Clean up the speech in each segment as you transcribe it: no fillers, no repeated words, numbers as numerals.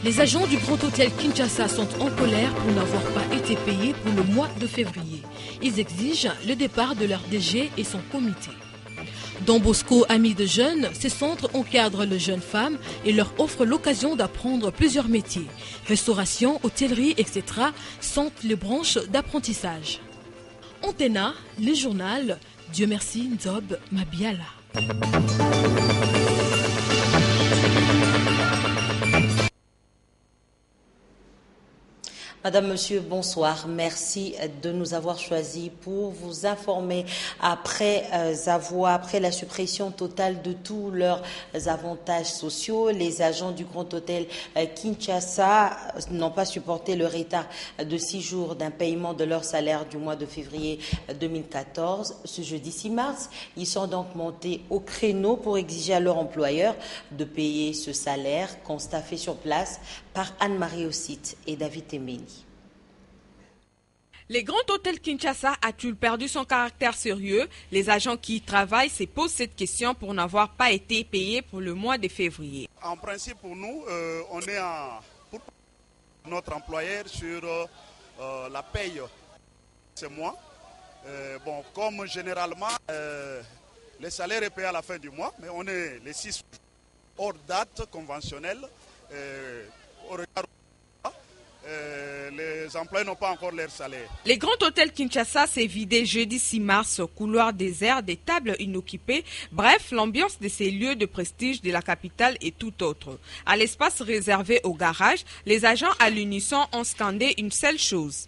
Les agents du Grand Hôtel Kinshasa sont en colère pour n'avoir pas été payés pour le mois de février. Ils exigent le départ de leur DG et son comité. Don Bosco, Amis de jeunes, ces centres encadrent les jeunes femmes et leur offrent l'occasion d'apprendre plusieurs métiers. Restauration, hôtellerie, etc. sont les branches d'apprentissage. Antena, le journal, Dieu merci, Nzob Mabiala. Madame, Monsieur, bonsoir. Merci de nous avoir choisis pour vous informer après la suppression totale de tous leurs avantages sociaux. Les agents du Grand Hôtel Kinshasa n'ont pas supporté le retard de 6 jours d'un paiement de leur salaire du mois de février 2014. Ce jeudi 6 mars, ils sont donc montés au créneau pour exiger à leur employeur de payer ce salaire, constat fait sur place par Anne-Marie Ossite et David Temeni. Les grands hôtels Kinshasa a-t-il perdu son caractère sérieux? Les agents qui y travaillent se posent cette question pour n'avoir pas été payés pour le mois de février. En principe, pour nous, on est pour notre employeur sur la paye ce mois. Comme généralement, le salaire est payé à la fin du mois, mais on est les 6 hors date conventionnelle. Au regard les employés n'ont pas encore leur salaire. Les grands hôtels Kinshasa s'est vidé jeudi 6 mars au couloir désert, des tables inoccupées. Bref, l'ambiance de ces lieux de prestige de la capitale est tout autre. À l'espace réservé au garage, les agents à l'unisson ont scandé une seule chose.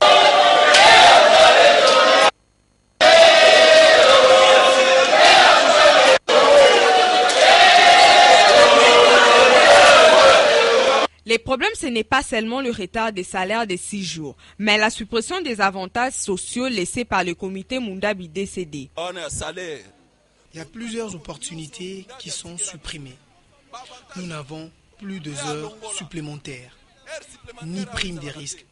Les problèmes, ce n'est pas seulement le retard des salaires de 6 jours, mais la suppression des avantages sociaux laissés par le comité Mundabi décédé. Il y a plusieurs opportunités qui sont supprimées. Nous n'avons plus de heures supplémentaires, ni prime des risques.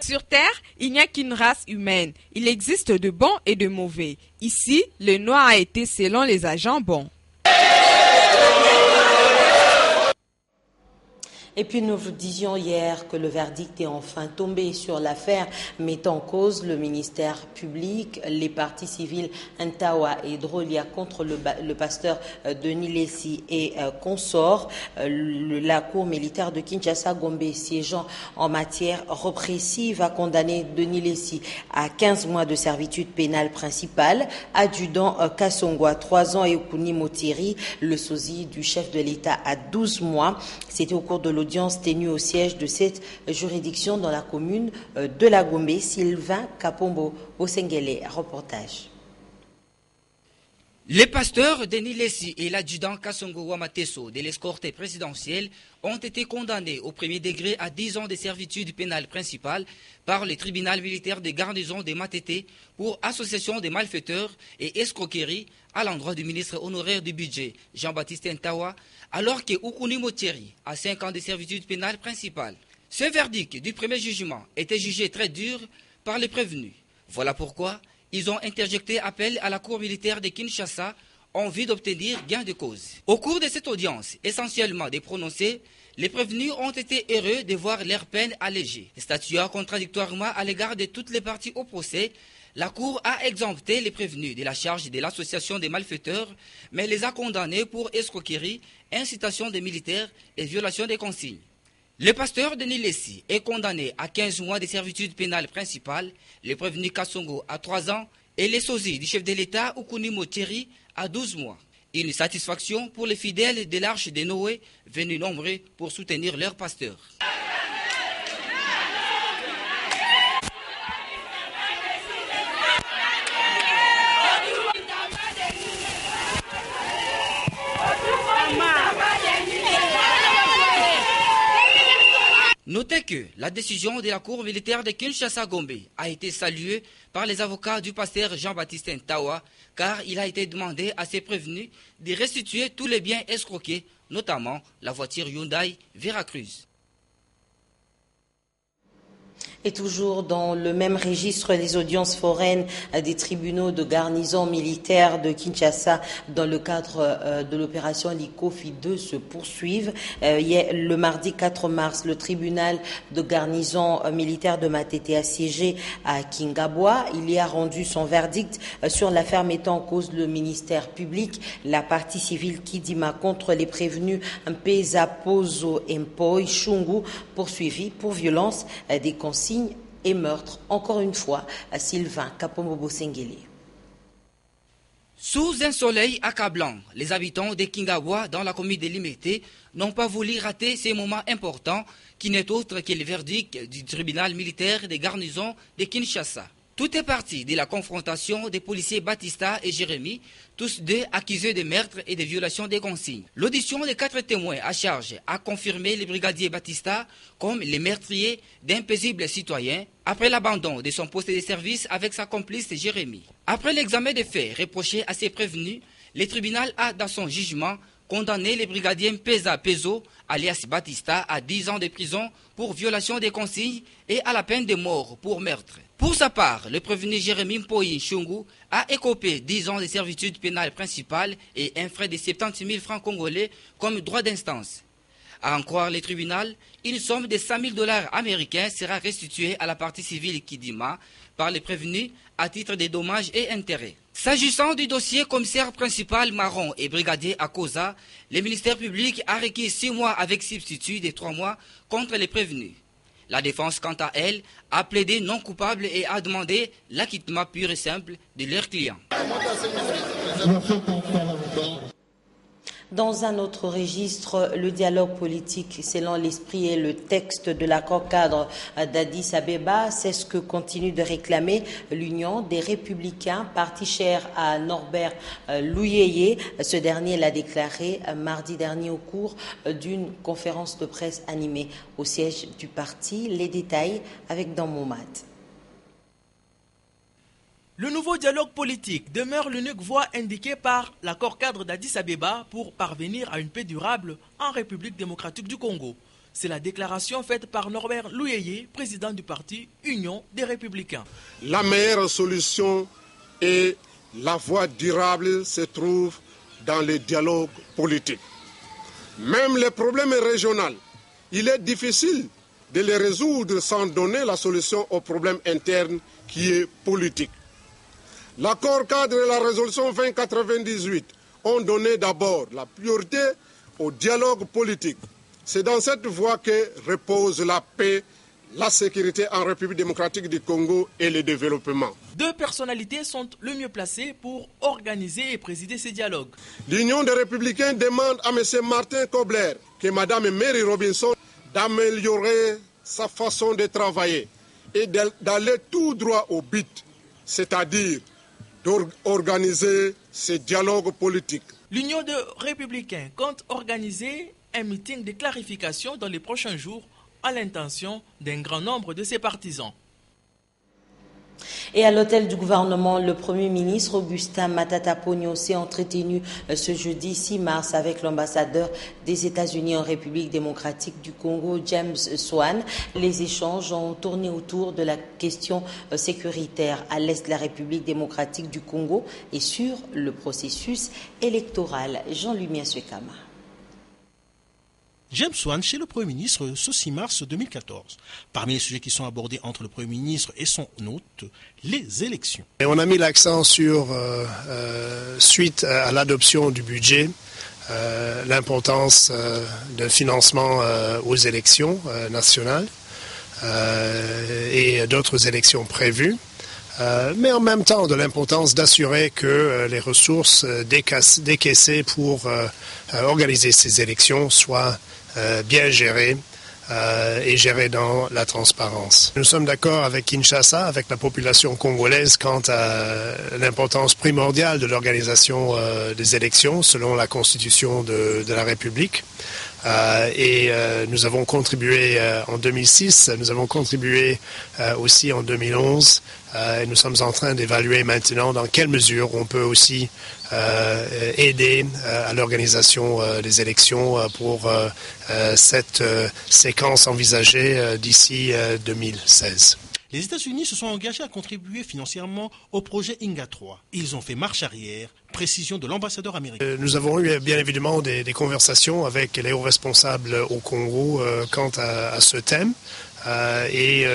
Sur Terre, il n'y a qu'une race humaine. Il existe de bons et de mauvais. Ici, le noir a été, selon les agents, bon. Et puis nous vous disions hier que le verdict est enfin tombé sur l'affaire mettant en cause le ministère public, les partis civils Ntawa et Drolia contre le pasteur Denis Lessi et consorts. La cour militaire de Kinshasa Gombe, siégeant en matière répressive, a condamné Denis Lessi à 15 mois de servitude pénale principale, adjudant Kassongwa 3 ans et Okuni Motiri, le sosie du chef de l'État, à 12 mois. C'était au cours de l'audience tenue au siège de cette juridiction dans la commune de la Gombe. Sylvain Kapombo Osengele, reportage. Les pasteurs Denis Lessi et l'adjudant Kassongo Wamateso de l'escorte présidentielle ont été condamnés au premier degré à 10 ans de servitude pénale principale par le tribunal militaire de garnison de Matete pour association de malfaiteurs et escroquerie à l'endroit du ministre honoraire du budget Jean-Baptiste Ntawa, alors que Okuni Motiri a 5 ans de servitude pénale principale. Ce verdict du premier jugement était jugé très dur par les prévenus. Voilà pourquoi ils ont interjecté appel à la cour militaire de Kinshasa en vue d'obtenir gain de cause. Au cours de cette audience, essentiellement des prononcés, les prévenus ont été heureux de voir leur peine allégée. Statuant contradictoirement à l'égard de toutes les parties au procès, la Cour a exempté les prévenus de la charge de l'association des malfaiteurs, mais les a condamnés pour escroquerie, incitation des militaires et violation des consignes. Le pasteur Denis Lessi est condamné à 15 mois de servitude pénale principale, le prévenu Kassongo à 3 ans et les sosies du chef de l'État Okuni Motiri à 12 mois. Une satisfaction pour les fidèles de l'Arche de Noé venus nombreux pour soutenir leur pasteur. Notez que la décision de la Cour militaire de Kinshasa-Gombe a été saluée par les avocats du pasteur Jean-Baptiste Ntawa, car il a été demandé à ses prévenus de restituer tous les biens escroqués, notamment la voiture Hyundai Veracruz. Et toujours dans le même registre, les audiences foraines des tribunaux de garnison militaire de Kinshasa dans le cadre de l'opération Likofi 2 se poursuivent. Le mardi 4 mars, le tribunal de garnison militaire de Matete assiégé à Kingabwa, il y a rendu son verdict sur l'affaire mettant en cause le ministère public, la partie civile Kidima contre les prévenus Mpeza Pozo Mpoi Shungu poursuivis pour violence des consignes et meurtre, encore une fois, à Sylvain Kapomobo Sengele. Sous un soleil accablant, les habitants de Kingabwa dans la commune de Limete n'ont pas voulu rater ces moments importants qui n'est autre que le verdict du tribunal militaire des garnisons de Kinshasa. Tout est parti de la confrontation des policiers Batista et Jérémy, tous deux accusés de meurtre et de violation des consignes. L'audition des 4 témoins à charge a confirmé le brigadier Batista comme le meurtrier d'un paisible citoyen après l'abandon de son poste de service avec sa complice Jérémy. Après l'examen des faits reprochés à ses prévenus, le tribunal a dans son jugement condamné le brigadier Mpeza Pezo, alias Batista, à 10 ans de prison pour violation des consignes et à la peine de mort pour meurtre. Pour sa part, le prévenu Jérémy Mpoi Shungu a écopé 10 ans de servitude pénale principale et un frais de 70 000 francs congolais comme droit d'instance. À en croire le tribunal, une somme de 100 000 $ américains sera restituée à la partie civile Kidima par les prévenus à titre de dommages et intérêts. S'agissant du dossier commissaire principal Marron et brigadier Akosa, le ministère public a requis 6 mois avec substitut de 3 mois contre les prévenus. La défense, quant à elle, a plaidé non coupable et a demandé l'acquittement pur et simple de leurs clients. Dans un autre registre, le dialogue politique, selon l'esprit et le texte de l'accord cadre d'Addis Abeba, c'est ce que continue de réclamer l'Union des Républicains, parti cher à Norbert Louyeye. Ce dernier l'a déclaré mardi dernier au cours d'une conférence de presse animée au siège du parti. Les détails avec Dan Moumad. Le nouveau dialogue politique demeure l'unique voie indiquée par l'accord cadre d'Addis Abeba pour parvenir à une paix durable en République démocratique du Congo. C'est la déclaration faite par Norbert Louyeye, président du parti Union des Républicains. La meilleure solution et la voie durable se trouve dans le dialogue politique. Même les problèmes régionaux, il est difficile de les résoudre sans donner la solution aux problèmes internes qui est politique. L'accord cadre et la résolution 2098 ont donné d'abord la priorité au dialogue politique. C'est dans cette voie que repose la paix, la sécurité en République démocratique du Congo et le développement. 2 personnalités sont le mieux placées pour organiser et présider ces dialogues. L'Union des Républicains demande à M. Martin Kobler que Mme Mary Robinson d'améliorer sa façon de travailler et d'aller tout droit au but, c'est-à-dire d'organiser ces dialogues politiques. L'Union des Républicains compte organiser un meeting de clarification dans les prochains jours à l'intention d'un grand nombre de ses partisans. Et à l'hôtel du gouvernement, le Premier ministre Augustin Matata Ponyo s'est entretenu ce jeudi 6 mars avec l'ambassadeur des États-Unis en République démocratique du Congo, James Swan. Les échanges ont tourné autour de la question sécuritaire à l'est de la République démocratique du Congo et sur le processus électoral. Jean-Louis Miaswekama. James Swan chez le Premier ministre ce 6 mars 2014. Parmi les sujets qui sont abordés entre le Premier ministre et son hôte, les élections. Et on a mis l'accent sur, suite à l'adoption du budget, l'importance d'un financement aux élections nationales et d'autres élections prévues. Mais en même temps de l'importance d'assurer que les ressources décaissées pour organiser ces élections soient bien gérées et gérées dans la transparence. Nous sommes d'accord avec Kinshasa, avec la population congolaise quant à l'importance primordiale de l'organisation des élections selon la Constitution de la République. Et nous avons contribué en 2006, nous avons contribué aussi en 2011 Et nous sommes en train d'évaluer maintenant dans quelle mesure on peut aussi aider à l'organisation des élections pour cette séquence envisagée d'ici 2016. Les États-Unis se sont engagés à contribuer financièrement au projet INGA 3. Ils ont fait marche arrière, précision de l'ambassadeur américain. Nous avons eu bien évidemment des conversations avec les hauts responsables au Congo quant à ce thème. Et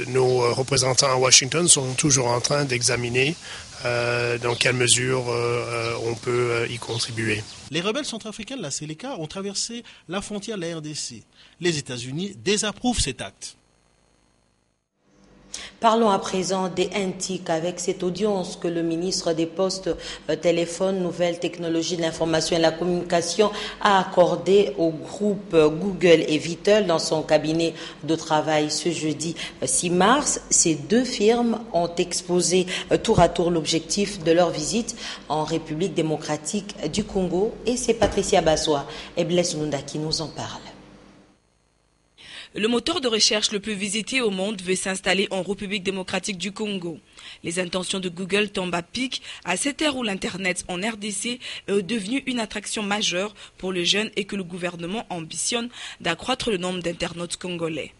nos représentants à Washington sont toujours en train d'examiner dans quelle mesure on peut y contribuer. Les rebelles centrafricains de la Séléka ont traversé la frontière de la RDC. Les États-Unis désapprouvent cet acte. Parlons à présent des NTIC avec cette audience que le ministre des Postes, Téléphone, Nouvelles Technologies de l'Information et la Communication a accordée au groupe Google et Vittel dans son cabinet de travail ce jeudi 6 mars. Ces deux firmes ont exposé tour à tour l'objectif de leur visite en République démocratique du Congo et c'est Patricia Bassoa et Blaise Nunda qui nous en parlent. Le moteur de recherche le plus visité au monde veut s'installer en République démocratique du Congo. Les intentions de Google tombent à pic à cette ère où l'Internet en RDC est devenu une attraction majeure pour les jeunes et que le gouvernement ambitionne d'accroître le nombre d'internautes congolais.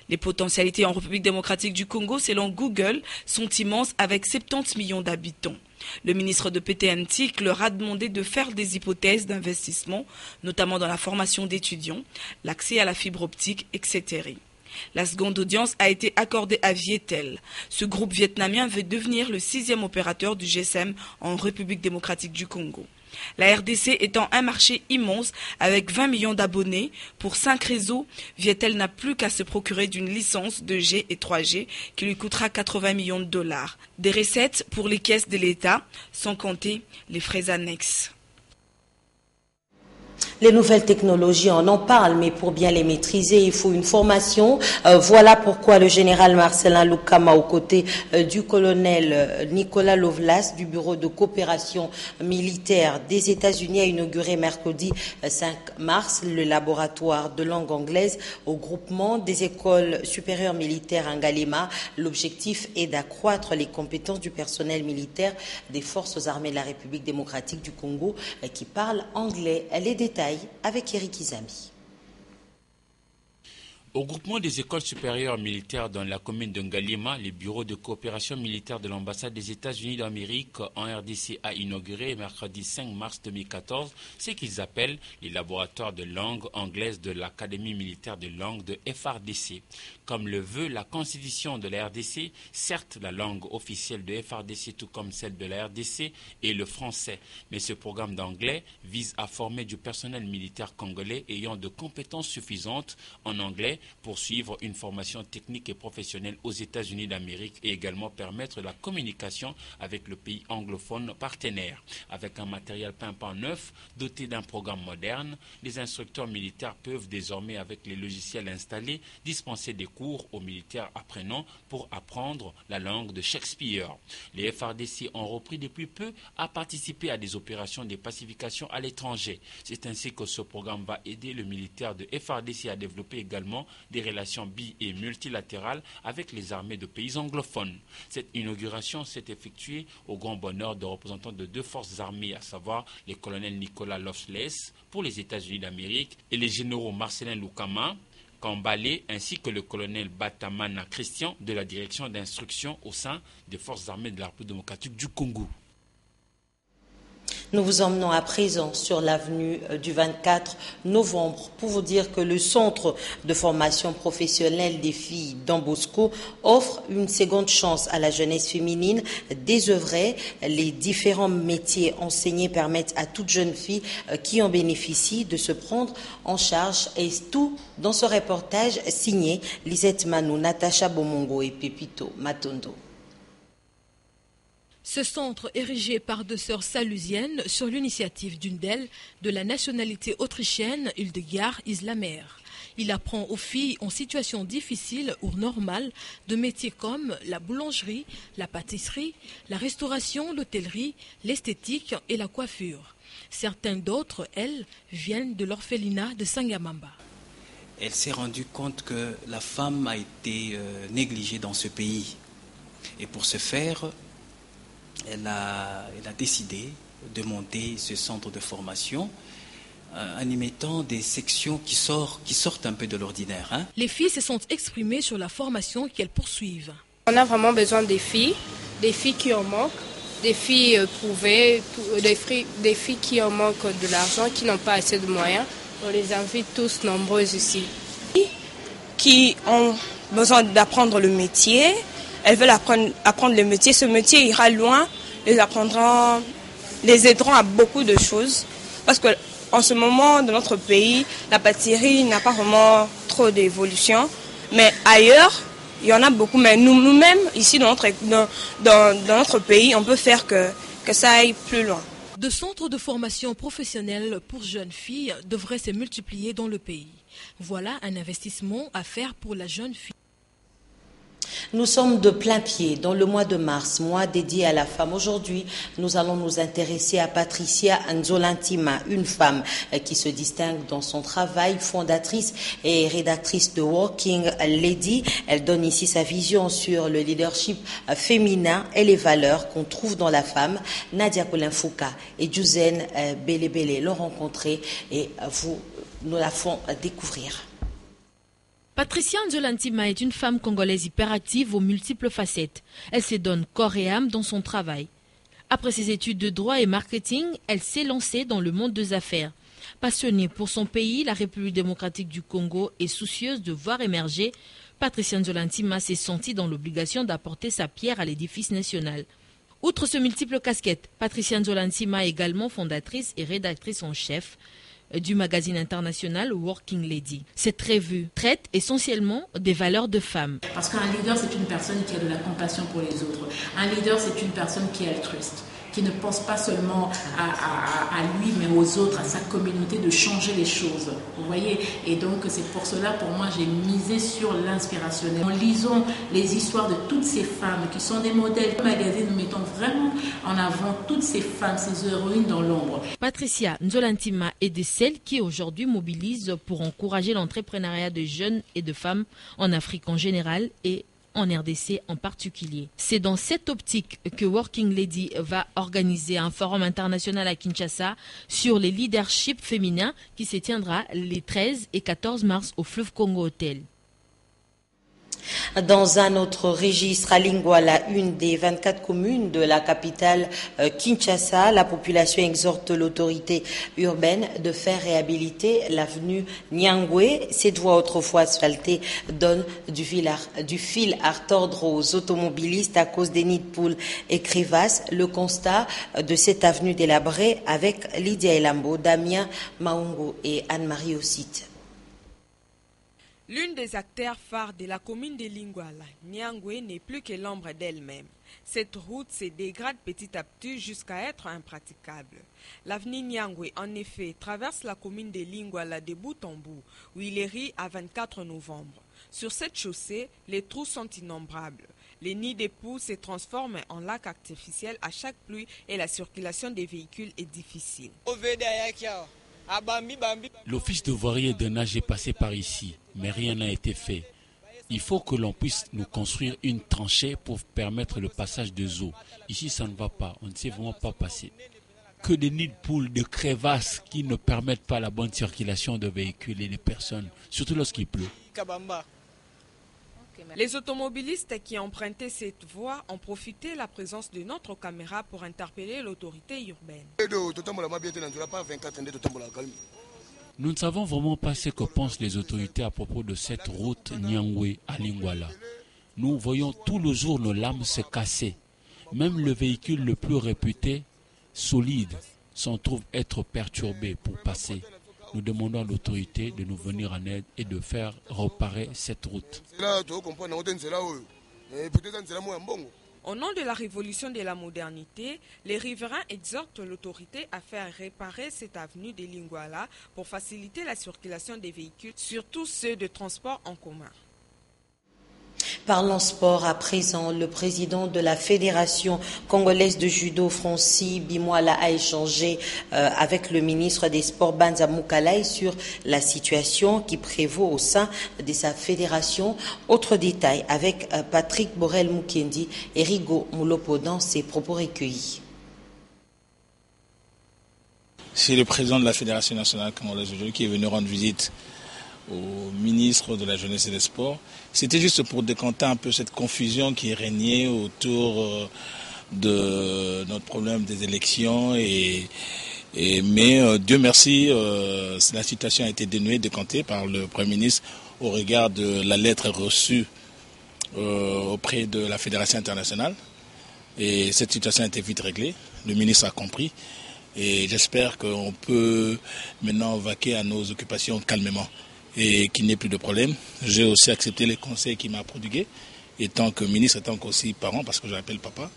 Les potentialités en République démocratique du Congo, selon Google, sont immenses avec 70 millions d'habitants. Le ministre de PTNTIC leur a demandé de faire des hypothèses d'investissement, notamment dans la formation d'étudiants, l'accès à la fibre optique, etc. La seconde audience a été accordée à Viettel. Ce groupe vietnamien veut devenir le 6e opérateur du GSM en République démocratique du Congo. La RDC étant un marché immense avec 20 millions d'abonnés, pour 5 réseaux, Viettel n'a plus qu'à se procurer d'une licence 2G et 3G qui lui coûtera 80 millions de dollars. Des recettes pour les caisses de l'État, sans compter les frais annexes. Les nouvelles technologies, on en parle, mais pour bien les maîtriser, il faut une formation. Voilà pourquoi le général Marcelin Lukama, aux côtés du colonel Nicolas Lovlas, du Bureau de coopération militaire des États-Unis, a inauguré mercredi 5 mars le laboratoire de langue anglaise au groupement des écoles supérieures militaires Ngalema. L'objectif est d'accroître les compétences du personnel militaire des forces armées de la République démocratique du Congo qui parle anglais. Les détails avec Eric Izami. Au groupement des écoles supérieures militaires dans la commune de Ngalema, les bureaux de coopération militaire de l'ambassade des États-Unis d'Amérique en RDC a inauguré mercredi 5 mars 2014 ce qu'ils appellent les laboratoires de langue anglaise de l'Académie militaire de langue de FARDC. Comme le veut la constitution de la RDC, certes la langue officielle de FARDC tout comme celle de la RDC est le français, mais ce programme d'anglais vise à former du personnel militaire congolais ayant de compétences suffisantes en anglais pour suivre une formation technique et professionnelle aux États-Unis d'Amérique et également permettre la communication avec le pays anglophone partenaire. Avec un matériel pimpant neuf, doté d'un programme moderne, les instructeurs militaires peuvent désormais, avec les logiciels installés, dispenser des cours aux militaires apprenants pour apprendre la langue de Shakespeare. Les FARDC ont repris depuis peu à participer à des opérations de pacification à l'étranger. C'est ainsi que ce programme va aider le militaire de FARDC à développer également des relations bi- et multilatérales avec les armées de pays anglophones. Cette inauguration s'est effectuée au grand bonheur de représentants de deux forces armées, à savoir les colonels Nicolas Lovlas pour les États-Unis d'Amérique et les généraux Marcelin Lukama, Kambale, ainsi que le colonel Batamana Christian de la direction d'instruction au sein des forces armées de la République démocratique du Congo. Nous vous emmenons à présent sur l'avenue du 24 novembre pour vous dire que le centre de formation professionnelle des filles Don Bosco offre une seconde chance à la jeunesse féminine désœuvrée. Les différents métiers enseignés permettent à toute jeune fille qui en bénéficie de se prendre en charge. Et tout dans ce reportage signé Lisette Manou, Natacha Bomongo et Pepito Matondo. Ce centre, érigé par deux sœurs salusiennes sur l'initiative d'une d'elles, de la nationalité autrichienne Hildegard Islamer. Il apprend aux filles en situation difficile ou normale de métiers comme la boulangerie, la pâtisserie, la restauration, l'hôtellerie, l'esthétique et la coiffure. Certaines d'autres, elles, viennent de l'orphelinat de Sangamamba. Elle s'est rendue compte que la femme a été négligée dans ce pays. Et pour ce faire, elle a décidé de monter ce centre de formation en y mettant des sections qui sortent un peu de l'ordinaire. Les filles se sont exprimées sur la formation qu'elles poursuivent. On a vraiment besoin des filles qui en manquent, des filles éprouvées, des filles qui en manquent de l'argent, qui n'ont pas assez de moyens. On les invite tous nombreuses ici. Qui ont besoin d'apprendre le métier, elles veulent apprendre le métier. Ce métier ira loin, les aideront à beaucoup de choses. Parce qu'en ce moment, dans notre pays, la pâtisserie n'a pas vraiment trop d'évolution. Mais ailleurs, il y en a beaucoup. Mais nous-mêmes, ici dans notre pays, on peut faire que ça aille plus loin. De centres de formation professionnelle pour jeunes filles devraient se multiplier dans le pays. Voilà un investissement à faire pour la jeune fille. Nous sommes de plein pied dans le mois de mars, mois dédié à la femme. Aujourd'hui, nous allons nous intéresser à Patricia Nzolantima, une femme qui se distingue dans son travail, fondatrice et rédactrice de Working Lady. Elle donne ici sa vision sur le leadership féminin et les valeurs qu'on trouve dans la femme. Nadia Colin-Fouca et Juzen Belebele l'ont rencontrée et nous la font découvrir. Patricia Nzolantima est une femme congolaise hyperactive aux multiples facettes. Elle se donne corps et âme dans son travail. Après ses études de droit et marketing, elle s'est lancée dans le monde des affaires. Passionnée pour son pays, la République démocratique du Congo, et soucieuse de voir émerger, Patricia Nzolantima s'est sentie dans l'obligation d'apporter sa pierre à l'édifice national. Outre ce multiple casquette, Patricia Nzolantima est également fondatrice et rédactrice en chef du magazine international Working Lady. Cette revue traite essentiellement des valeurs de femmes. Parce qu'un leader, c'est une personne qui a de la compassion pour les autres. Un leader, c'est une personne qui est altruiste, qui ne pense pas seulement à lui, mais aux autres, à sa communauté, de changer les choses. Vous voyez? Et donc, c'est pour cela, pour moi, j'ai misé sur l'inspirationnel. En lisant les histoires de toutes ces femmes qui sont des modèles, le magazine, nous mettons vraiment en avant toutes ces femmes, ces héroïnes dans l'ombre. Patricia Nzolantima est de celles qui aujourd'hui mobilisent pour encourager l'entrepreneuriat de jeunes et de femmes en Afrique en général et en RDC en particulier. C'est dans cette optique que Working Lady va organiser un forum international à Kinshasa sur les leaderships féminins qui se tiendra les 13 et 14 mars au Fleuve Congo Hotel. Dans un autre registre, à Lingwala, une des 24 communes de la capitale Kinshasa, la population exhorte l'autorité urbaine de faire réhabiliter l'avenue Nyangwe. Cette voie autrefois asphaltée donne du fil à retordre aux automobilistes à cause des nids de poules et crevasses. Le constat de cette avenue délabrée avec Lydia Elambo, Damien Maungo et Anne-Marie Ossite. L'une des acteurs phares de la commune de Lingwala, Nyangwe, n'est plus que l'ombre d'elle-même. Cette route se dégrade petit à petit jusqu'à être impraticable. L'avenue Nyangwe, en effet, traverse la commune de Lingwala de bout en bout, où il est ri à 24 novembre. Sur cette chaussée, les trous sont innombrables. Les nids de poules se transforment en lacs artificiels à chaque pluie et la circulation des véhicules est difficile. L'office de voirie et de nage est passé par ici, mais rien n'a été fait. Il faut que l'on puisse nous construire une tranchée pour permettre le passage des eaux. Ici, ça ne va pas, on ne sait vraiment pas passer. Que des nids de poules, de crevasses qui ne permettent pas la bonne circulation de véhicules et de personnes, surtout lorsqu'il pleut. Les automobilistes qui empruntaient cette voie ont profité de la présence de notre caméra pour interpeller l'autorité urbaine. Nous ne savons vraiment pas ce que pensent les autorités à propos de cette route Nyangwe à Lingwala. Nous voyons tout le jour nos lames se casser. Même le véhicule le plus réputé, solide, s'en trouve être perturbé pour passer. Nous demandons à l'autorité de nous venir en aide et de faire réparer cette route. Au nom de la révolution de la modernité, les riverains exhortent l'autorité à faire réparer cette avenue de Lingwala pour faciliter la circulation des véhicules, surtout ceux de transport en commun. Parlons sport à présent. Le président de la Fédération congolaise de judo, Francis Bimwala, a échangé avec le ministre des Sports, Banza Moukalai, sur la situation qui prévaut au sein de sa fédération. Autre détail avec Patrick Borel-Mukendi et Rigo Moulopo dans ses propos recueillis. C'est le président de la Fédération nationale congolaise de judo qui est venu rendre visite au ministre de la Jeunesse et des Sports. C'était juste pour décanter un peu cette confusion qui est régnée autour de notre problème des élections. Mais Dieu merci, la situation a été décantée par le Premier ministre au regard de la lettre reçue auprès de la Fédération internationale. Et cette situation a été vite réglée. Le ministre a compris. Et j'espère qu'on peut maintenant vaquer à nos occupations calmement et qu'il n'y ait plus de problème. J'ai aussi accepté les conseils qu'il m'a prodigués, étant que ministre, étant qu'aussi parent, parce que je l'appelle papa,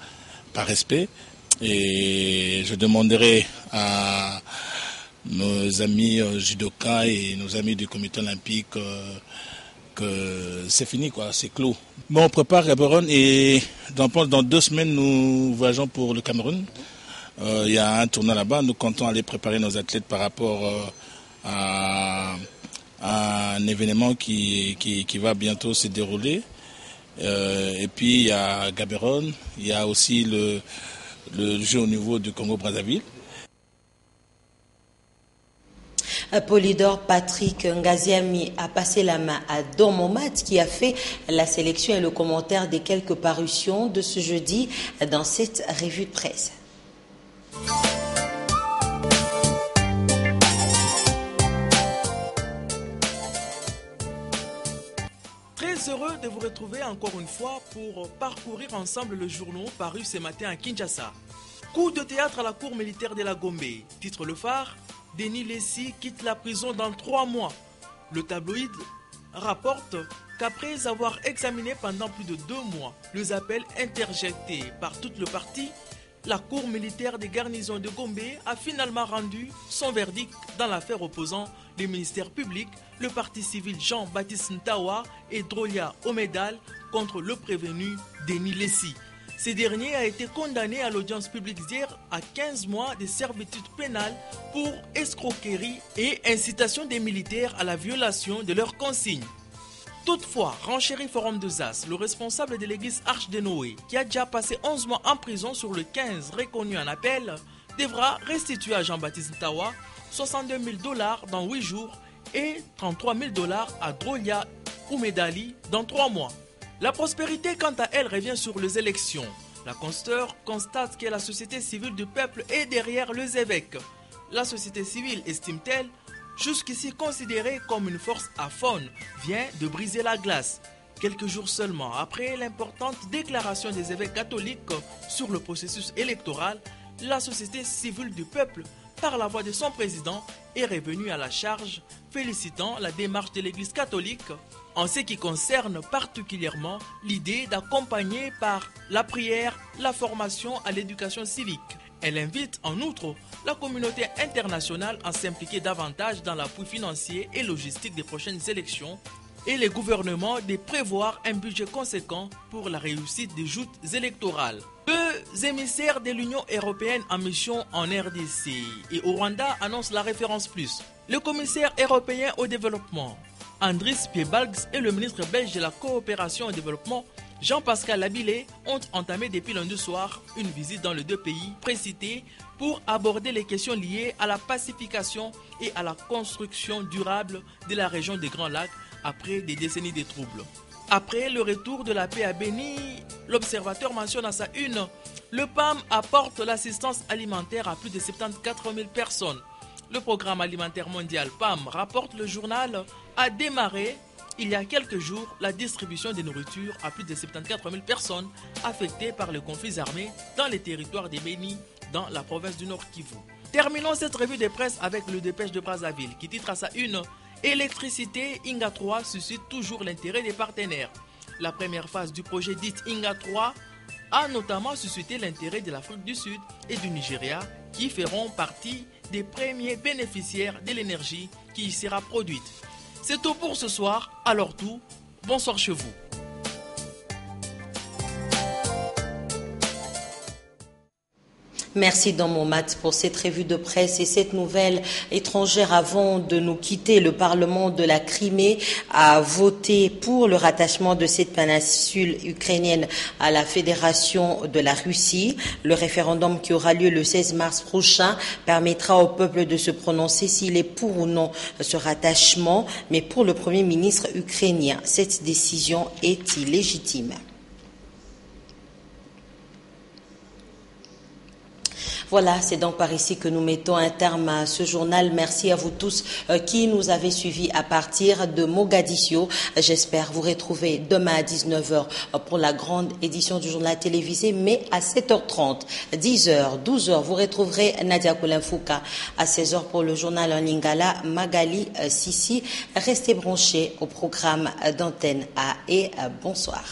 par respect. Et je demanderai à nos amis judokas et nos amis du comité olympique que c'est fini, quoi, c'est clos. Bon, on prépare Gaborone et dans 2 semaines, nous voyageons pour le Cameroun. Il y a un tournoi là-bas, nous comptons aller préparer nos athlètes par rapport à un événement qui va bientôt se dérouler. Et puis il y a Gaborone, il y a aussi le jeu au niveau du Congo-Brazzaville. Polydor Patrick Ngaziami a passé la main à Dormomat qui a fait la sélection et le commentaire des quelques parutions de ce jeudi dans cette revue de presse. Très heureux de vous retrouver encore une fois pour parcourir ensemble le journal paru ce matin à Kinshasa. Coup de théâtre à la cour militaire de la Gombe. Titre le phare, Denis Lessi quitte la prison dans 3 mois. Le tabloïd rapporte qu'après avoir examiné pendant plus de 2 mois les appels interjectés par toute le parti, la cour militaire des garnisons de Gombe a finalement rendu son verdict dans l'affaire opposant les ministères publics, le parti civil Jean-Baptiste Ntawa et Drolia Omedal contre le prévenu Denis Lessi. Ce dernier a été condamné à l'audience publique d'hier à 15 mois de servitude pénale pour escroquerie et incitation des militaires à la violation de leurs consignes. Toutefois, renchérit Forum de Zas, le responsable de l'église Arche de Noé, qui a déjà passé 11 mois en prison sur le 15 reconnu en appel, devra restituer à Jean-Baptiste Ntawa $62 000 dans 8 jours et $33 000 à Drolia Oumedali dans 3 mois. La prospérité, quant à elle, revient sur les élections. La consteure constate que la société civile du peuple est derrière les évêques. La société civile, estime-t-elle, jusqu'ici considérée comme une force aphone, vient de briser la glace. Quelques jours seulement après l'importante déclaration des évêques catholiques sur le processus électoral, la société civile du peuple, par la voix de son président, est revenue à la charge, félicitant la démarche de l'Église catholique en ce qui concerne particulièrement l'idée d'accompagner par la prière la formation à l'éducation civique. Elle invite en outre la communauté internationale à s'impliquer davantage dans l'appui financier et logistique des prochaines élections et les gouvernements de prévoir un budget conséquent pour la réussite des joutes électorales. 2 émissaires de l'Union européenne en mission en RDC et au Rwanda annoncent la référence plus. Le commissaire européen au développement, Andris Piebalgs, et le ministre belge de la coopération au développement, Jean-Pascal Labilé, ont entamé depuis lundi soir une visite dans les 2 pays précités pour aborder les questions liées à la pacification et à la construction durable de la région des Grands Lacs après des décennies de troubles. Après le retour de la paix à Béni, l'observateur mentionne à sa une, le PAM apporte l'assistance alimentaire à plus de 74 000 personnes. Le programme alimentaire mondial PAM, rapporte le journal, a démarré il y a quelques jours la distribution de nourriture à plus de 74 000 personnes affectées par les conflits armés dans les territoires des Béni, dans la province du Nord Kivu. Terminons cette revue de presse avec le Dépêche de Brazzaville qui titre à sa une « Électricité Inga 3 suscite toujours l'intérêt des partenaires ». La première phase du projet dit Inga 3 a notamment suscité l'intérêt de l'Afrique du Sud et du Nigeria qui feront partie des premiers bénéficiaires de l'énergie qui y sera produite. C'est tout pour ce soir, alors tout, bonsoir chez vous. Merci dans mon mat pour cette revue de presse et cette nouvelle étrangère. Avant de nous quitter, le Parlement de la Crimée a voté pour le rattachement de cette péninsule ukrainienne à la Fédération de la Russie. Le référendum qui aura lieu le 16 mars prochain permettra au peuple de se prononcer s'il est pour ou non ce rattachement. Mais pour le Premier ministre ukrainien, cette décision est illégitime. Voilà, c'est donc par ici que nous mettons un terme à ce journal. Merci à vous tous qui nous avez suivis à partir de Mogadiscio. J'espère vous retrouver demain à 19h pour la grande édition du journal télévisé, mais à 7h30, 10h, 12h, vous retrouverez Nadia Koulenfouka à 16h pour le journal en lingala, Magali Sissi. Restez branchés au programme d'Antenne A et bonsoir.